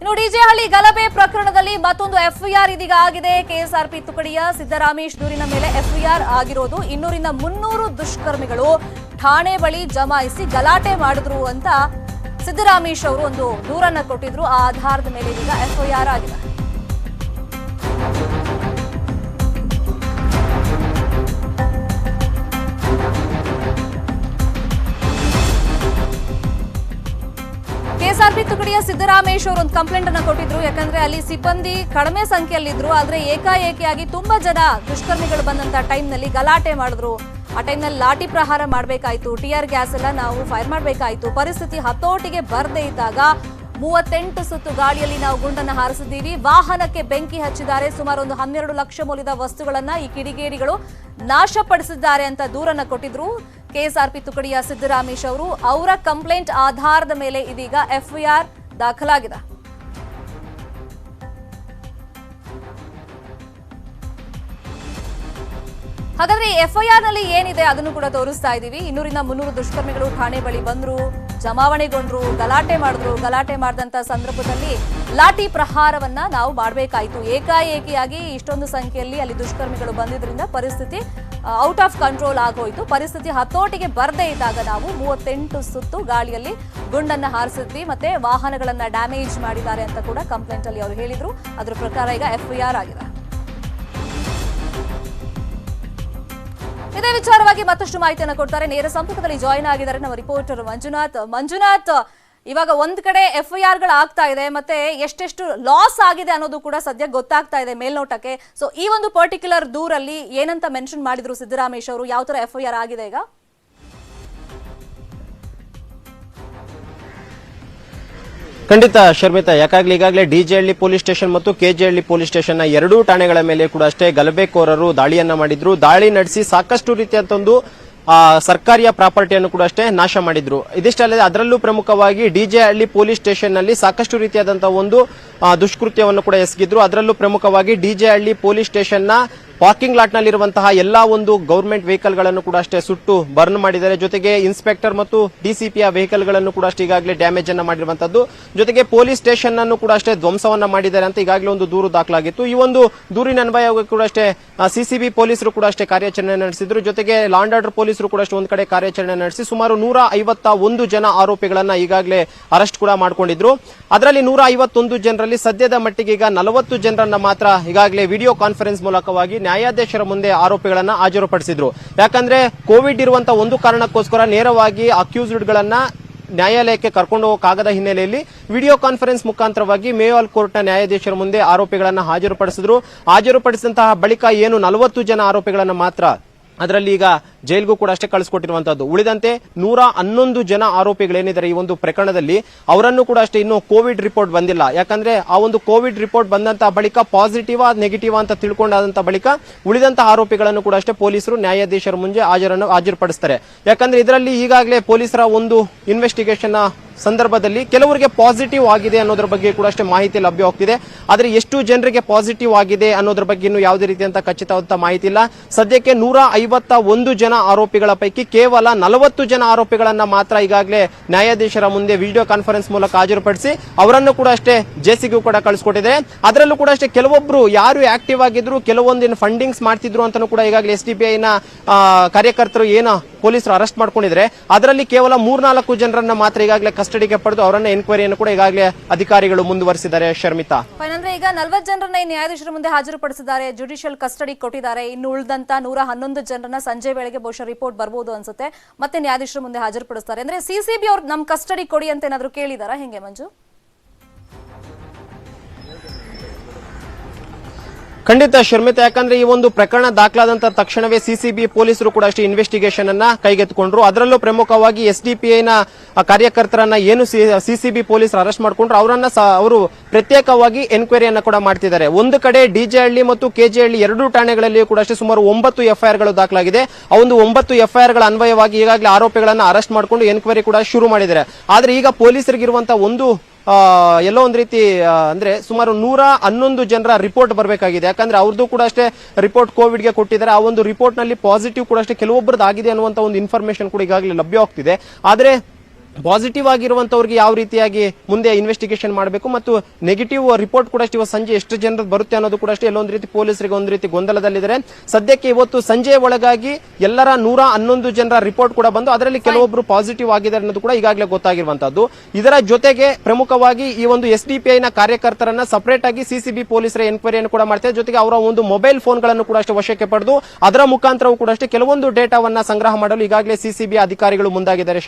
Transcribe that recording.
ಇನ್ನು ಡಿಜೆಹಳ್ಳಿ ಗಲಭೆ ಪ್ರಕರಣದಲ್ಲಿ ಮತ್ತೊಂದು ಎಫ್ಐಆರ್ ಇದೀಗ ಆಗಿದೆ. ಕೆಎಸ್ಆರ್ಪಿ ತುಕಡಿಯ ಸಿದ್ದರಾಮೇಶ್ ದೂರಿನ ಮೇಲೆ ಎಫ್ಐಆರ್ ಆಗಿರೋದು. 200ರಿಂದ 300 ದುಷ್ಕರ್ಮಿಗಳು ಠಾಣೆ ಬಳಿ ಜಮಾಯಿಸಿ ಗಲಾಟೆ ಮಾಡಿದ್ರು ಅಂತ ಸಿದ್ದರಾಮೇಶ್ ಅವರು ಒಂದು ದೂರನ್ನ ಕೊಟ್ಟಿದ್ರು. ಆ ಆಧಾರದ ಮೇಲೆ ಇದೀಗ ಎಫ್ಐಆರ್ ಆಗಿದೆ. ಕೆಎಸ್ಆರ್ಪಿ ತುಕಡಿಯ ಸಿದ್ದರಾಮೇಶ್ ಅವರು ಒಂದು ಕಂಪ್ಲೇಂಟ್ ಅನ್ನು ಕೊಟ್ಟಿದ್ರು. ಯಾಕಂದ್ರೆ ಅಲ್ಲಿ ಸಿಬ್ಬಂದಿ ಕಡಿಮೆ ಸಂಖ್ಯೆಯಲ್ಲಿದ್ರು, ಆದ್ರೆ ಏಕಾಏಕಿಯಾಗಿ ತುಂಬಾ ಜನ ದುಷ್ಕರ್ಮಿಗಳು ಬಂದಂತ ಟೈಮ್ ನಲ್ಲಿ ಗಲಾಟೆ ಮಾಡಿದ್ರು. ಆ ಟೈಮ್ ನಲ್ಲಿ ಲಾಠಿ ಪ್ರಹಾರ ಮಾಡಬೇಕಾಯ್ತು, ಟಿಯರ್ ಗ್ಯಾಸ್ ಎಲ್ಲ ನಾವು ಫೈರ್ ಮಾಡಬೇಕಾಯ್ತು. ಪರಿಸ್ಥಿತಿ ಹತೋಟಿಗೆ ಬರದೇ ಇದ್ದಾಗ 38 ಸುತ್ತು ಗಾಳಿಯಲ್ಲಿ ನಾವು ಗುಂಡನ್ನು ಹಾರಿಸಿದ್ದೀವಿ. ವಾಹನಕ್ಕೆ ಬೆಂಕಿ ಹಚ್ಚಿದ್ದಾರೆ. ಸುಮಾರು ಒಂದು 12 ಲಕ್ಷ ಮೌಲ್ಯದ ವಸ್ತುಗಳನ್ನ ಈ ಕಿಡಿಗೇಡಿಗಳು ನಾಶಪಡಿಸಿದ್ದಾರೆ ಅಂತ ದೂರನ್ನ ಕೊಟ್ಟಿದ್ರು ಕೆಎಸ್ಆರ್ಪಿ ತುಕಡಿಯ ಸಿದ್ದರಾಮೇಶ್ ಅವರು. ಅವರ ಕಂಪ್ಲೇಂಟ್ ಆಧಾರದ ಮೇಲೆ ಇದೀಗ ಎಫ್ಐಆರ್ ದಾಖಲಾಗಿದೆ. ಹಾಗಾದ್ರೆ ಎಫ್ಐಆರ್ ನಲ್ಲಿ ಏನಿದೆ ಅದನ್ನು ಕೂಡ ತೋರಿಸ್ತಾ ಇದೀವಿ. 200ರಿಂದ 300 ದುಷ್ಕರ್ಮಿಗಳು ಠಾಣೆ ಬಳಿ ಬಂದ್ರು, ಜಮಾವಣೆಗೊಂಡ್ರು, ಗಲಾಟೆ ಮಾಡಿದ್ರು. ಗಲಾಟೆ ಮಾಡಿದಂತ ಸಂದರ್ಭದಲ್ಲಿ ಲಾಠಿ ಪ್ರಹಾರವನ್ನ ನಾವು ಮಾಡಬೇಕಾಯಿತು. ಏಕಾಏಕಿಯಾಗಿ ಇಷ್ಟೊಂದು ಸಂಖ್ಯೆಯಲ್ಲಿ ಅಲ್ಲಿ ದುಷ್ಕರ್ಮಿಗಳು ಬಂದಿದ್ರಿಂದ ಪರಿಸ್ಥಿತಿ ಔಟ್ ಆಫ್ ಕಂಟ್ರೋಲ್ ಆಗೋಯ್ತು. ಪರಿಸ್ಥಿತಿ ಹತೋಟಿಗೆ ಬರದೇ ಇದ್ದಾಗ ನಾವು 38 ಸುತ್ತು ಗಾಳಿಯಲ್ಲಿ ಗುಂಡನ್ನ ಹಾರಿಸಿದ್ವಿ, ಮತ್ತೆ ವಾಹನಗಳನ್ನ ಡ್ಯಾಮೇಜ್ ಮಾಡಿದ್ದಾರೆ ಅಂತ ಕೂಡ ಕಂಪ್ಲೇಂಟ್ ಅಲ್ಲಿ ಅವರು ಹೇಳಿದ್ರು. ಅದರ ಪ್ರಕಾರ ಈಗ ಎಫ್ಐಆರ್ ಆಗಿದೆ. ಇದೇ ವಿಚಾರವಾಗಿ ಮತ್ತಷ್ಟು ಮಾಹಿತಿಯನ್ನು ಕೊಡ್ತಾರೆ. ನೇರ ಸಂಪರ್ಕದಲ್ಲಿ ಜಾಯಿನ್ ಆಗಿದ್ದಾರೆ ನಮ್ಮ ರಿಪೋರ್ಟರ್ ಮಂಜುನಾಥ್. ಇವಾಗ ಒಂದ್ ಕಡೆ ಎಫ್ಐಆರ್ ಗಳು ಆಗ್ತಾ ಇದೆ, ಮತ್ತೆ ಎಷ್ಟೆಷ್ಟು ಲಾಸ್ ಆಗಿದೆ ಅನ್ನೋದು ಕೂಡ ಸದ್ಯ ಗೊತ್ತಾಗ್ತಾ ಇದೆ ಮೇಲ್ನೋಟಕ್ಕೆ. ಸೊ ಈ ಒಂದು ಪರ್ಟಿಕ್ಯುಲರ್ ದೂರಲ್ಲಿ ಏನಂತ ಮೆನ್ಷನ್ ಮಾಡಿದ್ರು ಸಿದ್ದರಾಮೇಶ್ ಅವರು? ಯಾವ ತರ ಎಫ್ಐಆರ್ ಆಗಿದೆ ಈಗ? ಖಂಡಿತ ಶರ್ಮಿತಾ, ಯಾಕಾಗ್ಲೇ ಈಗಾಗಲೇ ಡಿಜೆಹಳ್ಳಿ ಪೊಲೀಸ್ ಸ್ಟೇಷನ್ ಮತ್ತು ಕೆಜೆಹಳ್ಳಿ ಪೊಲೀಸ್ ಸ್ಟೇಷನ್ ಎರಡೂ ಠಾಣೆಗಳ ಮೇಲೆ ಕೂಡ ಅಷ್ಟೇ ಗಲಭೆಕೋರರು ದಾಳಿಯನ್ನ ಮಾಡಿದ್ರು. ದಾಳಿ ನಡೆಸಿ ಸಾಕಷ್ಟು ರೀತಿಯಂತ ಒಂದು ಸರ್ಕಾರಿಯ ಪ್ರಾಪರ್ಟಿಯನ್ನು ಕೂಡ ಅಷ್ಟೇ ನಾಶ ಮಾಡಿದ್ರು. ಇದಿಷ್ಟಲ್ಲದೆ ಅದರಲ್ಲೂ ಪ್ರಮುಖವಾಗಿ ಡಿಜೆಹಳ್ಳಿ ಪೊಲೀಸ್ ಸ್ಟೇಷನ್ ನಲ್ಲಿ ಸಾಕಷ್ಟು ರೀತಿಯಾದಂತಹ ಒಂದು ದುಷ್ಕೃತ್ಯವನ್ನು ಕೂಡ ಎಸಗಿದ್ರು. ಅದರಲ್ಲೂ ಪ್ರಮುಖವಾಗಿ ಡಿಜೆಹಳ್ಳಿ ಪೊಲೀಸ್ ಸ್ಟೇಷನ್ ನ ಪಾರ್ಕಿಂಗ್ ಲಾಟ್ ನಲ್ಲಿರುವಂತಹ ಎಲ್ಲಾ ಒಂದು ಗವರ್ಮೆಂಟ್ ವೆಹಿಕಲ್ ಗಳನ್ನು ಕೂಡ ಅಷ್ಟೇ ಸುಟ್ಟು ಬರ್ನ್ ಮಾಡಿದ್ದಾರೆ. ಜೊತೆಗೆ ಇನ್ಸ್ಪೆಕ್ಟರ್ ಮತ್ತು ಡಿಸಿಪಿಯ ವೆಹಿಕಲ್ ಗಳನ್ನು ಕೂಡ ಅಷ್ಟೇ ಈಗಾಗಲೇ ಡ್ಯಾಮೇಜ್ ಅನ್ನ ಮಾಡಿರುವಂತದ್ದು. ಜೊತೆಗೆ ಪೊಲೀಸ್ ಸ್ಟೇಷನ್ ಅನ್ನು ಕೂಡ ಅಷ್ಟೇ ಧ್ವಂಸವನ್ನ ಮಾಡಿದ್ದಾರೆ ಅಂತ ಈಗಾಗಲೇ ಒಂದು ದೂರು ದಾಖಲಾಗಿತ್ತು. ಈ ಒಂದು ದೂರಿನ ಅನ್ವಯವಾಗಿ ಕೂಡ ಅಷ್ಟೇ ಸಿಸಿಬಿ ಪೊಲೀಸರು ಕೂಡ ಅಷ್ಟೇ ಕಾರ್ಯಾಚರಣೆ ನಡೆಸಿದ್ರು. ಜೊತೆಗೆ ಲಾ ಅಂಡ್ ಆರ್ಡರ್ ಪೊಲೀಸರು ಕೂಡ ಅಷ್ಟೇ ಒಂದು ಕಡೆ ಕಾರ್ಯಾಚರಣೆ ನಡೆಸಿ ಸುಮಾರು 151 ಜನ ಆರೋಪಿಗಳನ್ನ ಈಗಾಗಲೇ ಅರೆಸ್ಟ್ ಕೂಡ ಮಾಡಿಕೊಂಡಿದ್ರು. ಅದರಲ್ಲಿ 151 ಜನರಲ್ಲಿ ಸದ್ಯದ ಮಟ್ಟಿಗೆ ಈಗ 40 ಜನರನ್ನ ಮಾತ್ರ ಈಗಾಗಲೇ ವಿಡಿಯೋ ಕಾನ್ಫರೆನ್ಸ್ ಮೂಲಕವಾಗಿ ನ್ಯಾಯಾಧೀಶರ ಮುಂದೆ ಆರೋಪಿಗಳನ್ನ ಹಾಜರುಪಡಿಸಿದ್ರು. ಯಾಕಂದ್ರೆ ಕೋವಿಡ್ ಇರುವಂತಹ ಒಂದು ಕಾರಣಕ್ಕೋಸ್ಕರ ನೇರವಾಗಿ ಅಕ್ಯೂಸ್ಡ್ ಗಳನ್ನ ನ್ಯಾಯಾಲಯಕ್ಕೆ ಕರ್ಕೊಂಡು ಹೋಗಕ್ಕಾಗದ ಹಿನ್ನೆಲೆಯಲ್ಲಿ ವಿಡಿಯೋ ಕಾನ್ಫರೆನ್ಸ್ ಮುಖಾಂತರವಾಗಿ ಮೇವಾಲ್ ಕೋರ್ಟ್ನ ನ್ಯಾಯಾಧೀಶರ ಮುಂದೆ ಆರೋಪಿಗಳನ್ನ ಹಾಜರುಪಡಿಸಿದ್ರು. ಹಾಜರುಪಡಿಸಿದಂತಹ ಬಳಿಕ ಏನು 40 ಜನ ಆರೋಪಿಗಳನ್ನ ಮಾತ್ರ ಅದರಲ್ಲಿ ಈಗ ಜೈಲ್ಗೂ ಕೂಡ ಅಷ್ಟೇ ಕಳಿಸ್ಕೊಟ್ಟಿರುವಂತದ್ದು. ಉಳಿದಂತೆ 111 ಜನ ಆರೋಪಿಗಳೇನಿದ್ದಾರೆ ಈ ಒಂದು ಪ್ರಕರಣದಲ್ಲಿ ಅವರನ್ನು ಕೂಡ ಅಷ್ಟೇ ಇನ್ನು ಕೋವಿಡ್ ರಿಪೋರ್ಟ್ ಬಂದಿಲ್ಲ. ಯಾಕಂದ್ರೆ ಆ ಒಂದು ಕೋವಿಡ್ ರಿಪೋರ್ಟ್ ಬಂದಂತಹ ಬಳಿಕ ಪಾಸಿಟಿವ್ ನೆಗೆಟಿವ್ ಅಂತ ತಿಳ್ಕೊಂಡಾದಂತಹ ಬಳಿಕ ಉಳಿದಂತಹ ಆರೋಪಿಗಳನ್ನು ಕೂಡ ಅಷ್ಟೇ ಪೊಲೀಸರು ನ್ಯಾಯಾಧೀಶರ ಮುಂದೆ ಹಾಜರುಪಡಿಸ್ತಾರೆ. ಯಾಕಂದ್ರೆ ಇದರಲ್ಲಿ ಈಗಾಗಲೇ ಪೊಲೀಸರ ಒಂದು ಇನ್ವೆಸ್ಟಿಗೇಷನ್ ಸಂದರ್ಭದಲ್ಲಿ ಕೆಲವರಿಗೆ ಪಾಸಿಟಿವ್ ಆಗಿದೆ ಅನ್ನೋದ್ರ ಬಗ್ಗೆ ಕೂಡ ಅಷ್ಟೇ ಮಾಹಿತಿ ಲಭ್ಯವಾಗ್ತಿದೆ. ಆದ್ರೆ ಎಷ್ಟು ಜನರಿಗೆ ಪಾಸಿಟಿವ್ ಆಗಿದೆ ಅನ್ನೋದ್ರ ಬಗ್ಗೆ ಇನ್ನೂ ಯಾವುದೇ ರೀತಿಯಂತ ಖಚಿತವಾದ ಮಾಹಿತಿ ಇಲ್ಲ. ಸದ್ಯಕ್ಕೆ 151 ಜನ ಆರೋಪಿಗಳ ಪೈಕಿ ಕೇವಲ 40 ಜನ ಆರೋಪಿಗಳನ್ನ ಮಾತ್ರ ಈಗಾಗಲೇ ನ್ಯಾಯಾಧೀಶರ ಮುಂದೆ ವಿಡಿಯೋ ಕಾನ್ಫರೆನ್ಸ್ ಮೂಲಕ ಹಾಜರುಪಡಿಸಿ ಅವರನ್ನು ಕೂಡ ಅಷ್ಟೇ ಜೆಸಿಗೂ ಕೂಡ ಕಳಿಸ್ಕೊಟ್ಟಿದೆ. ಅದರಲ್ಲೂ ಕೂಡ ಅಷ್ಟೇ ಕೆಲವೊಬ್ರು ಯಾರು ಆಕ್ಟಿವ್ ಆಗಿದ್ರು, ಕೆಲವೊಂದಿನ ಫಂಡಿಂಗ್ಸ್ ಮಾಡ್ತಿದ್ರು ಅಂತಾನೂ ಕೂಡ ಈಗಾಗಲೇ SDPIನ ಕಾರ್ಯಕರ್ತರು ಏನು ಪೊಲೀಸರು ಅರೆಸ್ಟ್ ಮಾಡ್ಕೊಂಡಿದ್ರೆ ಅದರಲ್ಲಿ ಕೇವಲ 3-4 ಜನರನ್ನ ಮಾತ್ರ ಈಗಾಗಲೇ ಕಸ್ಟಡಿಗೆ ಪಡೆದು ಅವರನ್ನ ಎನ್ಕ್ವೈರಿಯನ್ನು ಕೂಡ ಈಗಾಗಲೇ ಅಧಿಕಾರಿಗಳು ಮುಂದುವರಿಸಿದ್ದಾರೆ. ಶರ್ಮಿತಾ, ಅಂದ್ರೆ ಈಗ 40 ಜನರನ್ನ ನ್ಯಾಯಾಧೀಶರ ಮುಂದೆ ಹಾಜರುಪಡಿಸಿದ್ದಾರೆ, ಜುಡಿಷಿಯಲ್ ಕಸ್ಟಡಿ ಕೊಟ್ಟಿದ್ದಾರೆ. ಇನ್ನು ಉಳಿದಂತ 111 ಜನರನ್ನ ಸಂಜೆ ವೇಳೆಗೆ ಬಹುಶಃ ರಿಪೋರ್ಟ್ ಬರ್ಬೋದು ಅನ್ಸುತ್ತೆ, ಮತ್ತೆ ನ್ಯಾಯಾಧೀಶರ ಮುಂದೆ ಹಾಜರುಪಡಿಸ್ತಾರೆ. ಅಂದ್ರೆ ಸಿಸಿಬಿ ಅವ್ರು ನಮ್ ಕಸ್ಟಡಿ ಕೊಡಿ ಅಂತ ಏನಾದ್ರು ಕೇಳಿದಾರಾ, ಹೆಂಗೆ ಮಂಜು? ಖಂಡಿತ ಶರ್ಮಿತಾ, ಯಾಕಂದ್ರೆ ಈ ಒಂದು ಪ್ರಕರಣ ದಾಖಲಾದಂತ ತಕ್ಷಣವೇ ಸಿಸಿಬಿ ಪೊಲೀಸರು ಕೂಡ ಅಷ್ಟೇ ಇನ್ವೆಸ್ಟಿಗೇಷನ್ ಅನ್ನ ಕೈಗೆತ್ತಿಕೊಂಡ್ರು. ಅದರಲ್ಲೂ ಪ್ರಮುಖವಾಗಿ SDPIನ ಕಾರ್ಯಕರ್ತರನ್ನ ಏನು ಸಿಸಿಬಿ ಪೊಲೀಸರು ಅರೆಸ್ಟ್ ಮಾಡಿಕೊಂಡ್ರು ಅವರನ್ನ ಅವರು ಪ್ರತ್ಯೇಕವಾಗಿ ಎನ್ಕ್ವೈರಿಯನ್ನ ಕೂಡ ಮಾಡ್ತಿದ್ದಾರೆ. ಒಂದು ಕಡೆ ಡಿಜೆಹಳ್ಳಿ ಮತ್ತು ಕೆಜೆಹಳ್ಳಿ ಎರಡೂ ಠಾಣೆಗಳಲ್ಲಿಯೂ ಕೂಡ ಅಷ್ಟೇ ಸುಮಾರು 9 FIR ಗಳು ದಾಖಲಾಗಿದೆ. ಆ ಒಂದು 9 FIR ಗಳ ಅನ್ವಯವಾಗಿ ಈಗಾಗಲೇ ಆರೋಪಿಗಳನ್ನ ಅರೆಸ್ಟ್ ಮಾಡಿಕೊಂಡು ಎನ್ಕ್ವೈರಿ ಕೂಡ ಶುರು ಮಾಡಿದ್ದಾರೆ. ಆದ್ರೆ ಈಗ ಪೊಲೀಸರಿಗಿರುವಂತಹ ಒಂದು ಎಲ್ಲೋ ಒಂದ್ ರೀತಿ ಅಂದ್ರೆ ಸುಮಾರು 111 ಜನರ ರಿಪೋರ್ಟ್ ಬರಬೇಕಾಗಿದೆ. ಯಾಕಂದ್ರೆ ಅವ್ರದ್ದು ಕೂಡ ಅಷ್ಟೇ ರಿಪೋರ್ಟ್ ಕೋವಿಡ್ ಗೆ ಕೊಟ್ಟಿದ್ದಾರೆ. ಆ ಒಂದು ರಿಪೋರ್ಟ್ ನಲ್ಲಿ ಪಾಸಿಟಿವ್ ಕೂಡ ಅಷ್ಟೇ ಕೆಲವೊಬ್ಬರದ್ದು ಆಗಿದೆ ಅನ್ನುವಂತ ಒಂದು ಇನ್ಫಾರ್ಮೇಶನ್ ಕೂಡ ಈಗಾಗಲೇ ಲಭ್ಯವಾಗ್ತಿದೆ. ಆದ್ರೆ ಪಾಸಿಟಿವ್ ಆಗಿರುವಂತವ್ರಿಗೆ ಯಾವ ರೀತಿಯಾಗಿ ಮುಂದೆ ಇನ್ವೆಸ್ಟಿಗೇಷನ್ ಮಾಡಬೇಕು ಮತ್ತು ನೆಗೆಟಿವ್ ರಿಪೋರ್ಟ್ ಕೂಡ ಇವತ್ತು ಸಂಜೆ ಎಷ್ಟು ಜನರು ಬರುತ್ತೆ ಅನ್ನೋದು ಕೂಡ ಅಷ್ಟೇ ಎಲ್ಲೊಂದು ರೀತಿ ಪೊಲೀಸರಿಗೆ ಒಂದು ರೀತಿ ಗೊಂದಲದಲ್ಲಿದ್ದಾರೆ. ಸದ್ಯಕ್ಕೆ ಇವತ್ತು ಸಂಜೆ ಒಳಗಾಗಿ ಎಲ್ಲರ 111 ಜನರ ರಿಪೋರ್ಟ್ ಕೂಡ ಬಂದು ಅದರಲ್ಲಿ ಕೆಲವೊಬ್ರು ಪಾಸಿಟಿವ್ ಆಗಿದ್ದಾರೆ ಅನ್ನೋದು ಕೂಡ ಈಗಾಗಲೇ ಗೊತ್ತಾಗಿರುವಂತದ್ದು. ಇದರ ಜೊತೆಗೆ ಪ್ರಮುಖವಾಗಿ ಈ ಒಂದು SDPI ನ ಕಾರ್ಯಕರ್ತರನ್ನ ಸಪರೇಟ್ ಆಗಿ ಸಿಸಿಬಿ ಪೊಲೀಸರ ಎನ್ಕ್ವೈರಿಯನ್ನು ಕೂಡ ಮಾಡ್ತಾರೆ. ಜೊತೆಗೆ ಅವರ ಒಂದು ಮೊಬೈಲ್ ಫೋನ್ಗಳನ್ನು ಕೂಡ ಅಷ್ಟೇ ವಶಕ್ಕೆ ಪಡೆದು ಅದರ ಮುಖಾಂತರವೂ ಕೂಡ ಅಷ್ಟೇ ಕೆಲವೊಂದು ಡೇಟಾವನ್ನ ಸಂಗ್ರಹ ಮಾಡಲು ಈಗಾಗಲೇ ಸಿಸಿಬಿ ಅಧಿಕಾರಿಗಳು ಮುಂದಾಗಿದ್ದಾರೆ.